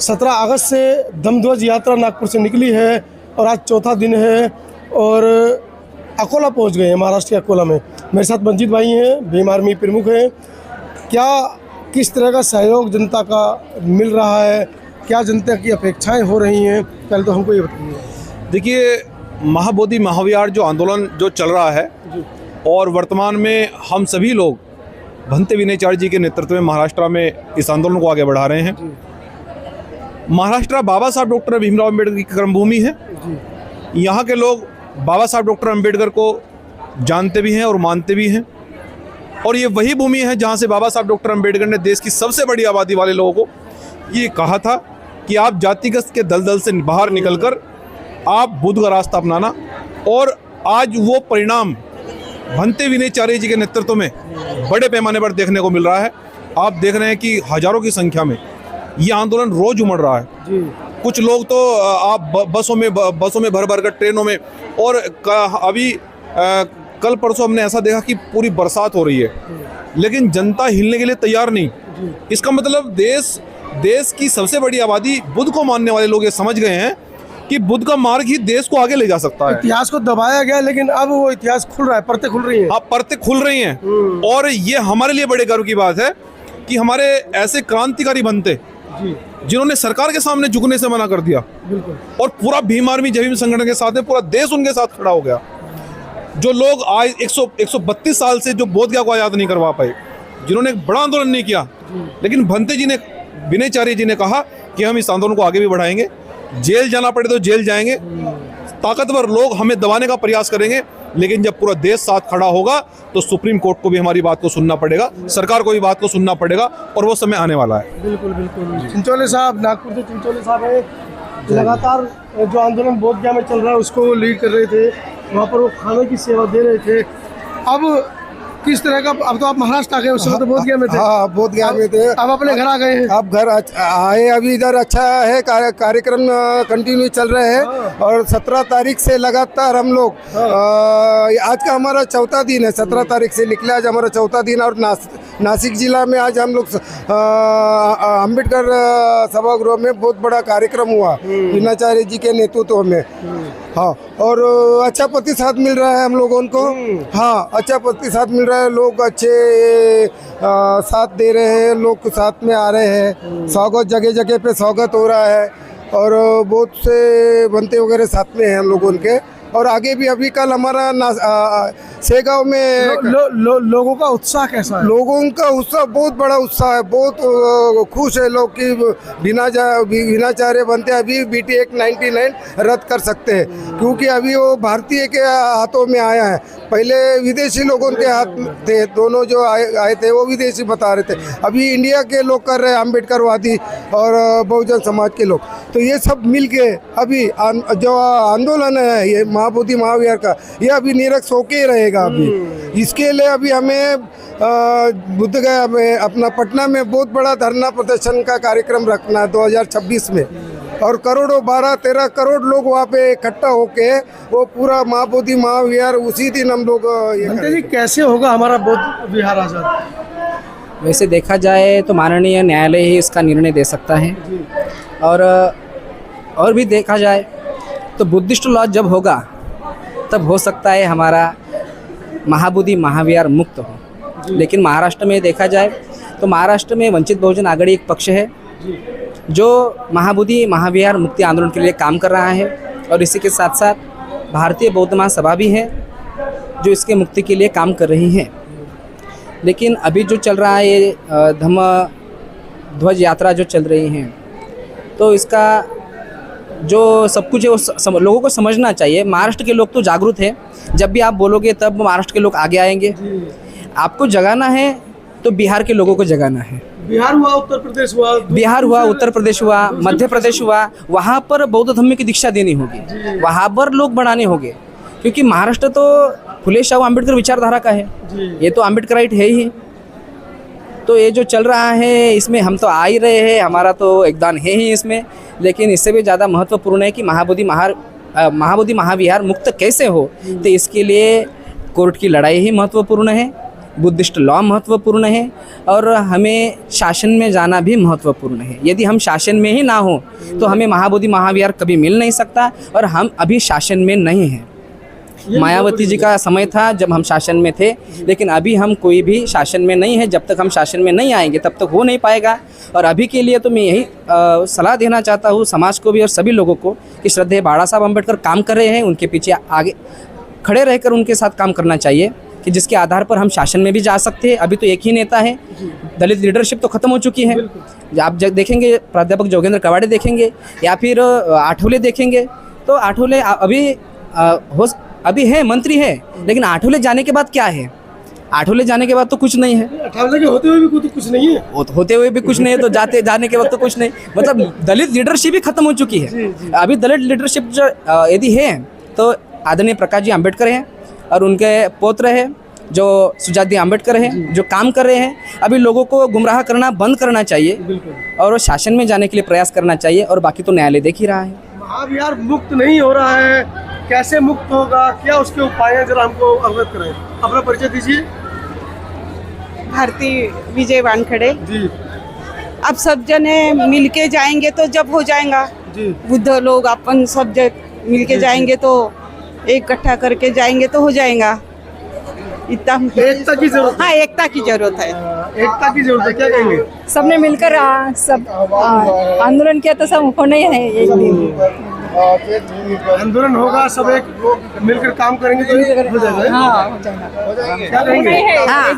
17 अगस्त से दमध्वज यात्रा नागपुर से निकली है और आज चौथा दिन है और अकोला पहुंच गए हैं, महाराष्ट्र के अकोला में। मेरे साथ मंजीत भाई हैं, भीम आर्मी प्रमुख हैं। क्या किस तरह का सहयोग जनता का मिल रहा है, क्या जनता की अपेक्षाएं हो रही हैं, पहले तो हमको ये बताइए। देखिए, महाबोधि महाविहार जो आंदोलन जो चल रहा है और वर्तमान में हम सभी लोग भंते विनयचार्य जी के नेतृत्व में महाराष्ट्र में इस आंदोलन को आगे बढ़ा रहे हैं। महाराष्ट्र बाबा साहब डॉक्टर भीमराव अम्बेडकर की कर्मभूमि है। यहाँ के लोग बाबा साहब डॉक्टर अम्बेडकर को जानते भी हैं और मानते भी हैं, और ये वही भूमि है जहाँ से बाबा साहब डॉक्टर अम्बेडकर ने देश की सबसे बड़ी आबादी वाले लोगों को ये कहा था कि आप जातिगत के दलदल से बाहर निकलकर आप बुद्ध का रास्ता अपनाना, और आज वो परिणाम भंते विनयचार्य जी के नेतृत्व में बड़े पैमाने पर देखने को मिल रहा है। आप देख रहे हैं कि हजारों की संख्या में ये आंदोलन रोज उमड़ रहा है। कुछ लोग तो आप बसों में भर भर कर, ट्रेनों में, और अभी कल परसों हमने ऐसा देखा कि पूरी बरसात हो रही है, लेकिन जनता हिलने के लिए तैयार नहीं। इसका मतलब देश की सबसे बड़ी आबादी बुद्ध को मानने वाले लोग ये समझ गए हैं कि बुद्ध का मार्ग ही देश को आगे ले जा सकता है। इतिहास को दबाया गया, लेकिन अब वो इतिहास खुल रहा है, परतें खुल रही हैं। हाँ, परतें खुल रही हैं, और ये हमारे लिए बड़े गर्व की बात है कि हमारे ऐसे क्रांतिकारी बनते जिन्होंने सरकार के सामने झुकने से मना कर दिया, और पूरा भीम आर्मी जय भीम संगठन के साथ में पूरा देश उनके साथ खड़ा हो गया। जो लोग आज 132 साल से जो बोधगया को आज़ाद नहीं करवा पाए, जिन्होंने एक बड़ा आंदोलन नहीं किया, लेकिन भंते जी ने, विनयचार्य जी ने कहा कि हम इस आंदोलन को आगे भी बढ़ाएंगे, जेल जाना पड़े तो जेल जाएंगे, ताकतवर लोग हमें दबाने का प्रयास करेंगे, लेकिन जब पूरा देश साथ खड़ा होगा तो सुप्रीम कोर्ट को भी हमारी बात को सुनना पड़ेगा, सरकार को भी बात को सुनना पड़ेगा, और वो समय आने वाला है। बिल्कुल बिल्कुल। चिंचोले साहब, नागपुर से चिंचोले साहब है, लगातार जो आंदोलन बोधगया में चल रहा है उसको लीड कर रहे थे, वहाँ पर वो खाने की सेवा दे रहे थे। अब किस तरह का, अब तो आप महाराष्ट्र आ गए, उस समय तो बोधगया में थे। हाँ, बोधगया में थे। अब अपने घर आ गए हैं। अब घर आए, अभी इधर अच्छा है, कार्यक्रम कंटिन्यू चल रहे हैं, और 17 तारीख से लगातार हम लोग, आज का हमारा चौथा दिन है, 17 तारीख से निकले, आज हमारा चौथा दिन। और नासिक जिला में आज हम लोग अम्बेडकर सभागृह में बहुत बड़ा कार्यक्रम हुआ विनयचार्य जी के नेतृत्व में। हाँ, और अच्छा प्रतिसाद मिल रहा है हम लोगों को। हाँ, अच्छा प्रतिसाद मिल रहा है, लोग अच्छे साथ दे रहे हैं, लोग साथ में आ रहे हैं, स्वागत जगह जगह पे स्वागत हो रहा है, और बहुत से बनते वगैरह साथ में हैं हम लोगों के। और आगे भी, अभी कल हमारा सेगांव में लोगों का उत्साह कैसा है? लोगों का उत्साह बहुत बड़ा उत्साह है, बहुत खुश है लोग कि विनयचार्य बनते अभी BT-Act 99 रद्द कर सकते हैं, क्योंकि अभी वो भारतीय के हाथों में आया है। पहले विदेशी लोगों के हाथ में थे, दोनों जो आए थे वो विदेशी बता रहे थे, अभी इंडिया के लोग कर रहे हैं, अम्बेडकरवादी और बहुजन समाज के लोग। तो ये सब मिल के अभी जो आंदोलन है ये महाबोधि महाविहार का, ये अभी निरक्ष होके रहेगा। अभी इसके लिए अभी हमें बोधगया में, अपना पटना में बहुत बड़ा धरना प्रदर्शन का कार्यक्रम रखना है 2026 में, और करोड़ों 12-13 करोड़ लोग वहाँ पे इकट्ठा होके वो पूरा महाबोधि महाविहार उसी दिन हम लोग जी, कैसे होगा हमारा बौद्ध विहार आज़ाद? वैसे देखा जाए तो माननीय न्यायालय ही इसका निर्णय दे सकता है, और भी देखा जाए तो बुद्धिस्ट लॉ जब होगा तब हो सकता है हमारा महाबोधि महाविहार मुक्त हो। लेकिन महाराष्ट्र में देखा जाए तो महाराष्ट्र में वंचित बहुजन आघाड़ी एक पक्ष है जो महाबोधि महाविहार मुक्ति आंदोलन के लिए काम कर रहा है, और इसी के साथ साथ भारतीय बौद्ध महासभा भी है जो इसके मुक्ति के लिए काम कर रही है। लेकिन अभी जो चल रहा है ये धम्म ध्वज यात्रा जो चल रही है, तो इसका जो सब कुछ है वो लोगों को समझना चाहिए। महाराष्ट्र के लोग तो जागरूक हैं, जब भी आप बोलोगे तब महाराष्ट्र के लोग आगे आएंगे। आपको जगाना है तो बिहार के लोगों को जगाना है। बिहार हुआ, उत्तर प्रदेश हुआ, उत्तर प्रदेश हुआ, मध्य प्रदेश हुआ, वहाँ पर बौद्ध धर्म की दीक्षा देनी होगी, वहाँ पर लोग बढ़ाने होंगे, क्योंकि महाराष्ट्र तो फुले शाहू अम्बेडकर विचारधारा का है, ये तो अम्बेडकराइट है ही। तो ये जो चल रहा है इसमें हम तो आ ही रहे हैं, हमारा तो योगदान है ही इसमें, लेकिन इससे भी ज़्यादा महत्वपूर्ण है कि महाबोधि महाविहार मुक्त कैसे हो, तो इसके लिए कोर्ट की लड़ाई ही महत्वपूर्ण है। बुद्धिस्ट लॉ महत्वपूर्ण है और हमें शासन में जाना भी महत्वपूर्ण है। यदि हम शासन में ही ना हो तो हमें महाबोधि महाविहार कभी मिल नहीं सकता और हम अभी शासन में नहीं हैं। मायावती जी का समय था जब हम शासन में थे, लेकिन अभी हम कोई भी शासन में नहीं है। जब तक हम शासन में नहीं आएंगे तब तक हो नहीं पाएगा। और अभी के लिए तो मैं यही सलाह देना चाहता हूँ समाज को भी और सभी लोगों को कि श्रद्धेय बाड़ा साहब अम्बेडकर काम कर रहे हैं, उनके पीछे आगे खड़े रहकर उनके साथ काम करना चाहिए कि जिसके आधार पर हम शासन में भी जा सकते हैं। अभी तो एक ही नेता है, दलित लीडरशिप तो खत्म हो चुकी है। आप जब देखेंगे प्राध्यापक जोगेंद्र कवाड़े देखेंगे या फिर आठवले देखेंगे तो आठवले अभी है, मंत्री है, लेकिन आठवले जाने के बाद क्या है? आठवले जाने के बाद तो कुछ नहीं है। अठावले के होते हुए भी कुछ नहीं है। होते हुए भी कुछ नहीं है तो जाने के वक्त तो कुछ नहीं। मतलब दलित लीडरशिप ही खत्म हो चुकी है। अभी दलित लीडरशिप जो यदि है तो आदरणीय प्रकाश जी अम्बेडकर हैं और उनके पौत्र हैं जो सुजात दी अम्बेडकर हैं जो काम कर रहे हैं। अभी लोगों को गुमराह करना बंद करना चाहिए और शासन में जाने के लिए प्रयास करना चाहिए और बाकी तो न्यायालय देख ही रहा है। महाविहार मुक्त नहीं हो रहा है, कैसे मुक्त होगा, क्या उसके उपाय हैं, जरा हमको अवगत कराएं। अपना परिचय दीजिए। भारती विजय वानखड़े जी अब सब जने मिलके जाएंगे तो जब हो जाएगा। जी बुद्ध लोग अपन सब मिलके जाएंगे तो इकट्ठा करके जाएंगे तो हो जाएगा। इतना एकता की जरूरत है। हाँ, एकता की जरूरत है। एकता की जरूरत है, क्या कहेंगे? सबने मिलकर सब आंदोलन किया तो सब होना ही है। एक दिन आंदोलन होगा, सब एक मिलकर काम करेंगे तो हो जाएगा। हाँ, हो जाएगा। क्या कहेंगे? हाँ,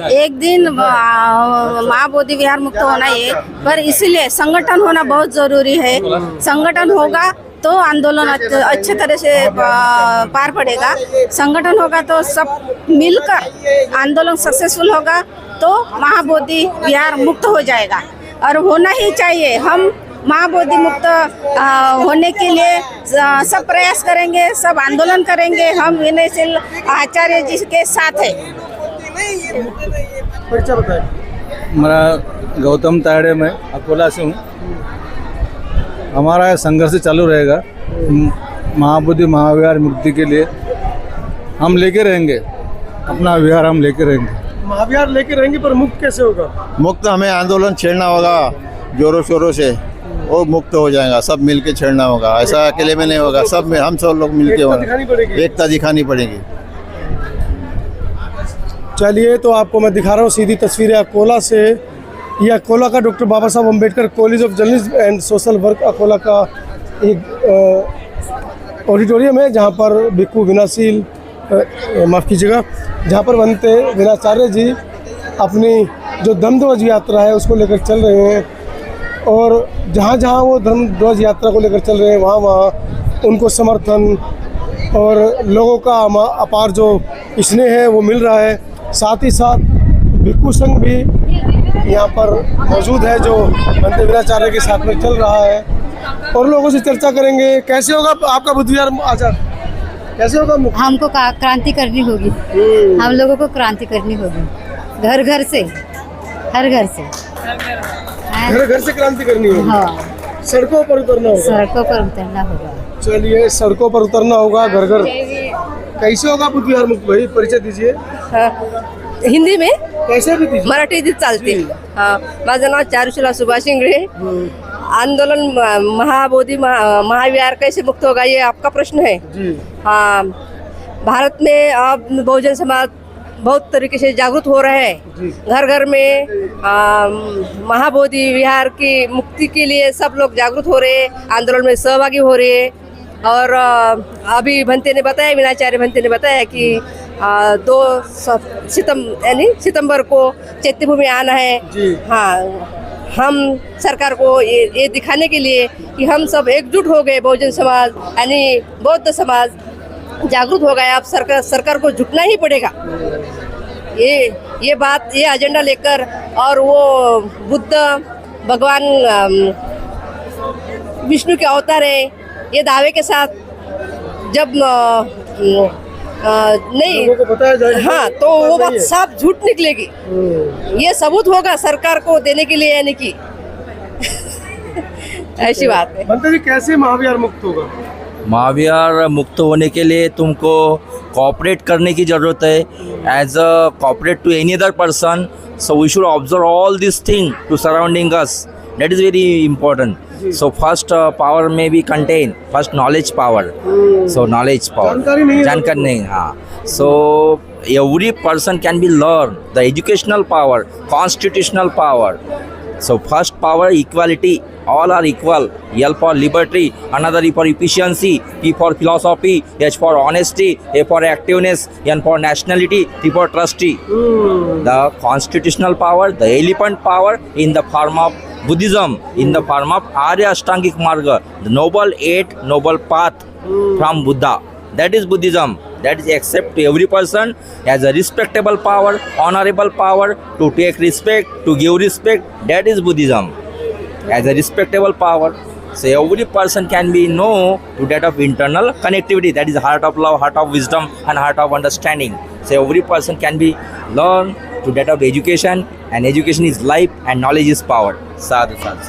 एक दिन महाबोधि विहार मुक्त होना है, पर इसीलिए संगठन होना बहुत जरूरी है। संगठन होगा तो आंदोलन अच्छे तरह से पार पड़ेगा। संगठन होगा तो सब मिलकर आंदोलन सक्सेसफुल होगा तो महाबोधि विहार मुक्त हो जाएगा और होना ही चाहिए। हम महाबोधि मुक्त होने के लिए सब प्रयास करेंगे, सब आंदोलन करेंगे। हम विनयशील आचार्य जी के साथ है। परिचय बताएं। मेरा गौतम तायड़े, मैं अकोला से हूँ। हमारा संघर्ष चालू रहेगा महाबोधि महाविहार मुक्ति के लिए। हम लेके रहेंगे अपना विहार, हम लेके रहेंगे। महाविहार लेके रहेंगे, पर मुक्त कैसे होगा? मुक्त हमें आंदोलन छेड़ना होगा जोरों शोरों से, वो मुक्त हो जाएगा। सब मिलके छेड़ना होगा, ऐसा अकेले में नहीं होगा। सब में हम सब लोग मिलके होगा, एकता दिखानी पड़ेगी। चलिए, तो आपको मैं दिखा रहा हूँ सीधी तस्वीरें अकोला से। ये अकोला का doctor Baba Saheb Ambedkar college of journalism and social work Akola का एक ऑडिटोरियम है जहाँ पर भिक्खु विनाशील माफ़ कीजिएगा, जहाँ पर बनते विनाचार्य जी अपनी जो धम्मध्वज यात्रा है उसको लेकर चल रहे हैं। और जहाँ जहाँ वो धम्मध्वज यात्रा को लेकर चल रहे हैं वहाँ वहाँ उनको समर्थन और लोगों का अपार जो स्नेह है वो मिल रहा है। साथ ही साथ भिक्खु संघ भी यहाँ पर मौजूद है जो बंदे विनाचार्य के साथ में चल रहा है और लोगों से चर्चा करेंगे। कैसे होगा आपका बुद्ध विहार आचार, कैसे होगा? हमको क्रांति करनी होगी। हम लोगों को क्रांति करनी होगी, घर घर से, हर घर से, घर घर से क्रांति करनी होगी। हाँ, सड़कों पर उतरना होगा। सड़कों पर उतरना होगा। चलिए, सड़कों पर उतरना होगा, घर घर। कैसे होगा बुद्ध विहार मुक्त? भाई परिचय दीजिए। हिंदी में कैसे भी दीजिए, मराठीत चालते। माझं नाव चारुशिला सुभाष इंगळे। आंदोलन महाबोधि महाविहार कैसे मुक्त होगा, ये आपका प्रश्न है जी। हाँ, भारत में अब बहुजन समाज बहुत तरीके से जागरूक हो रहे हैं। घर घर में महाबोधि विहार की मुक्ति के लिए सब लोग जागरूक हो रहे हैं, आंदोलन में सहभागी हो रहे हैं। और अभी भंते ने बताया, विनाचार्य भंते ने बताया कि 2 सितंबर को चैत्यभूमि आना है। हाँ, हम सरकार को ये दिखाने के लिए कि हम सब एकजुट हो गए, बहुजन समाज यानी बौद्ध समाज जागरूक हो गया। अब सरकार को झुकना ही पड़ेगा। ये बात, ये एजेंडा लेकर और वो बुद्ध भगवान विष्णु के अवतार है, ये दावे के साथ जब नहीं बताया जाए हाँ तो वो बात साफ झूठ निकलेगी। ये सबूत होगा सरकार को देने के लिए, यानी कि ऐसी बात है। बनते जी, कैसे महाविहार मुक्त होगा? महाविहार मुक्त होने के लिए तुमको कॉपरेट करने की ज़रूरत है as a cooperate to any other person. So we should observe all this thing to surrounding us. That is very important. So first power may be contained. First knowledge power. So knowledge power. जानकारी नहीं. हाँ. So every person can be learned. The educational power, constitutional power. So first power equality. All are equal. L for liberty, another E for efficiency, P for philosophy, H for honesty, A for activeness, N for nationality, T for trustee. The constitutional power, the elephant power in the form of Buddhism, in the form of Arya Ashtangik Marga, the noble eight noble path from Buddha. That is Buddhism. That is accept to every person as a respectable power, honorable power, to take respect, to give respect. That is Buddhism. As a respectable power. So every person can be know to that of internal connectivity. That is heart of love, heart of wisdom, and heart of understanding. So every person can be learn to that of education, and education is life, and knowledge is power. Sadhu sadhu.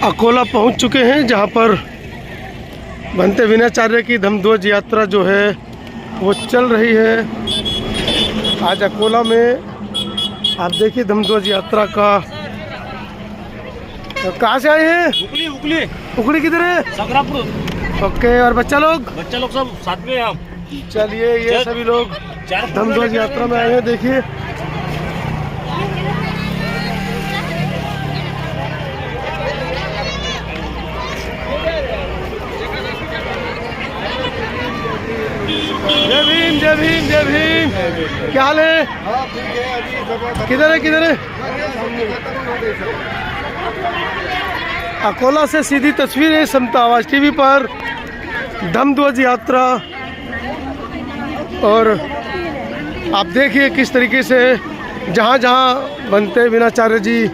Akola पहुंच चुके हैं, जहां पर भंते विनयाचार्य की धम्मध्वज यात्रा जो है वो चल रही है आज अकोला में. आप देखिए धम्मध्वज यात्रा का. कहाँ से आए हैं? उकली. उकली किधर है? संग्रामपुर. ओके. और बच्चा लोग सब साथ में हम. चलिए ये सभी लोग धम्मध्वज यात्रा में आए हैं. देखिए जय भीम जय भीम जय भीम. क्या हाल है? किधर है? अकोला से सीधी तस्वीर है समता आवाज़ टीवी पर. धम्मध्वज यात्रा. और आप देखिए किस तरीके से जहाँ जहाँ भंते विनयाचार्य जी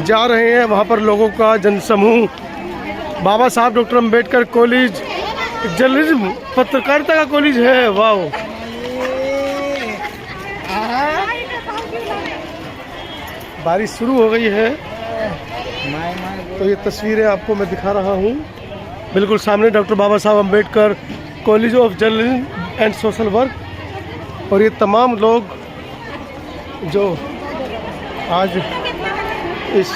जा रहे हैं वहाँ पर लोगों का जनसमूह. बाबा साहब डॉक्टर अम्बेडकर कॉलेज जर्नलिज्म पत्रकारिता का कॉलेज है. वाह. बारिश शुरू हो गई है तो ये तस्वीरें आपको मैं दिखा रहा हूँ. बिल्कुल सामने doctor Baba Saheb Ambedkar college of journalism and social work. और ये तमाम लोग जो आज इस